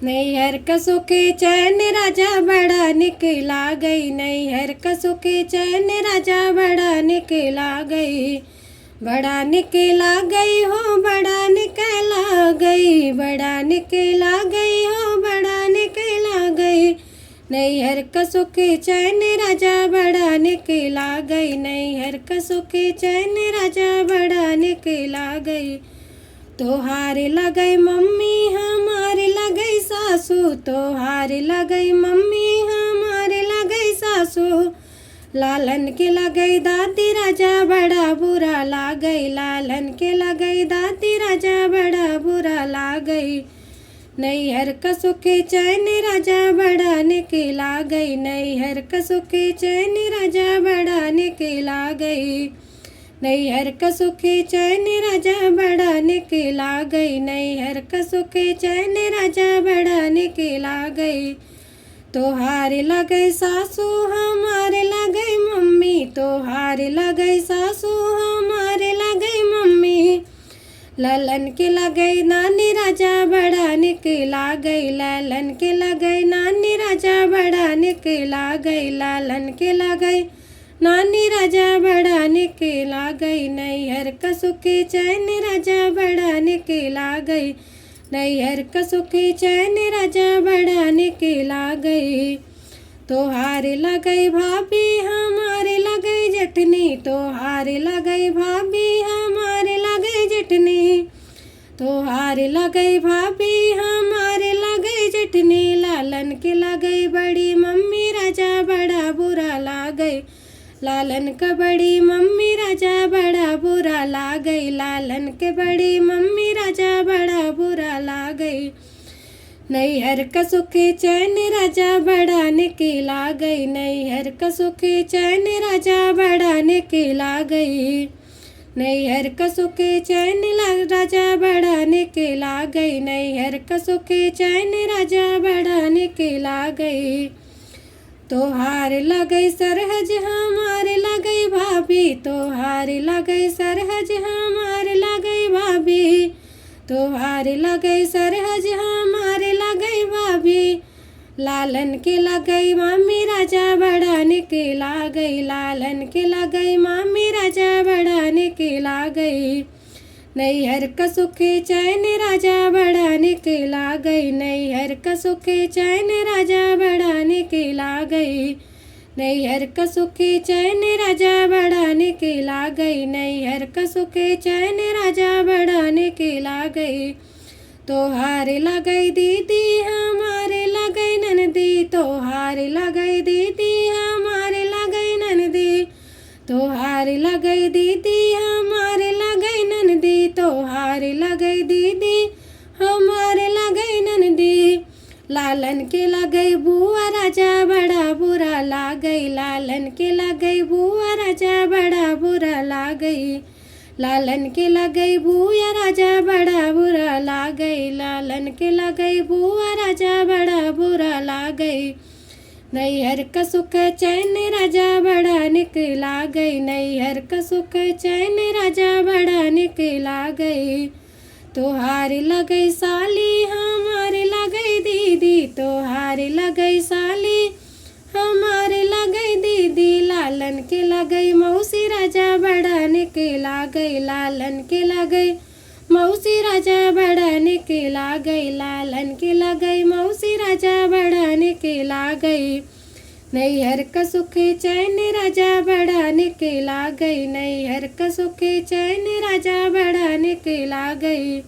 नैहर का सुखी चैन राजा बड़ा निकला गई। नैहर का सुखी चैन राजा बड़ा निकला गई। बड़ा निकला गई हो बड़ा निकला गई। बड़ा निकला गई हो बड़ा निकला गई। नैहर का सुखी चैन राजा बड़ा निकला गई। नैहर का सुखी चैन राजा बड़ा निकला गई। तोहारे लगई मम्मी हमारे लगई सासू। तोहारे लगई मम्मी हमारे लगई सासू। लालन के लगई दादी राजा बड़ा बुरा लागई। लालन के लगई दादी राजा बड़ा बुरा लागई। नैहर का सुखी चैन राजा बड़ा निकला गई। नैहर का सुखी चैन राजा बड़ा निकला गई। नैहर का सुखी चैन राजा बड़ा निकला गई। नैहर का सुखी चैन राजा बड़ा निकला गई। तोहारे लगई सासू हमारे लगई मम्मी। तोहारे लगई सासू हमारे लगई मम्मी। लालन के लगई नानी राजा बड़ा निकला गई। लालन के लगई नानी राजा बड़ा निकला गई। लालन के लगई नानी राजा बड़ा निकला गई। नैहर का सुखी चैन राजा बड़ा निकला गई। नैहर का सुखी चैन राजा बड़ा निकला गई। तोहारे लगई भाभी हमारे लगई जटनी। तोहारे लगई भाभी हमारे लगई जटनी। तोहारे लगई भाभी हमारे लगई जटनी। लालन के लगई बड़ी मम्मी राजा बड़ा बुरा लागई। लालन का बड़ी मम्मी राजा बड़ा बुरा लागई। लालन के बड़ी मम्मी राजा बड़ा बुरा लागई। नैहर का सुखी चैन राजा बड़ा निकला गई। नैहर का सुखी चैन राजा बड़ा निकला गई। नैहर का सुखी चैन राजा बड़ा निकला गई। नैहर का सुखी चैन राजा बड़ा निकला गई। तोहारे लगई सरहज हमारे लगई भाभी। तोहारे लगई सरहज हमारे लगई भाभी। तोहारे लगई सरहज हमारे लगई भाभी। लालन के लगई मामी राजा बड़ा निकला गई। लालन के लगई मामी राजा बड़ा निकला गई। नैहर का सुखी चैन राजा बड़ा निकला गई। नैहर का सुखी चैन राजा बड़ा निकला गई। नैहर का सुखी चैन राजा बड़ा निकला गई। नैहर का सुखी चैन राजा बड़ा निकला गई। तोहारे लगई दीदी हमारे लगई ननदी। तोहारे लगई दीदी हमारे लगई ननदी। तोहारे लगई दीदी हमारे लगई ननदी। तोहारे लगई दीदी हमारे लगई ननदी। लालन के लगई बुआ राजा बड़ा बुरा लागई। लालन के लगई बुआ राजा बड़ा बुरा लागई। लालन के लगई बुआ राजा बड़ा बुरा लागई। लालन के लगई बुआ राजा बड़ा बुरा लागई। नैहर का सुख चैन राजा बड़ा निकला गई। नैहर का सुख चैन राजा बड़ा निकला गई। तोहारे लगई साली हमारे लगई दीदी। तोहारे लगई साली हमारे लगई दीदी। लालन के लगई मौसी राजा बड़ा निकला गई। लालन के लगई मौसी राजा बड़ा निकला गई। लालन के लगई मौसी राजा बड़ा निकला गई। नैहर का सुखी चैन राजा बड़ा निकला गई। नैहर का सुखी चैन राजा बड़ा निकला गई।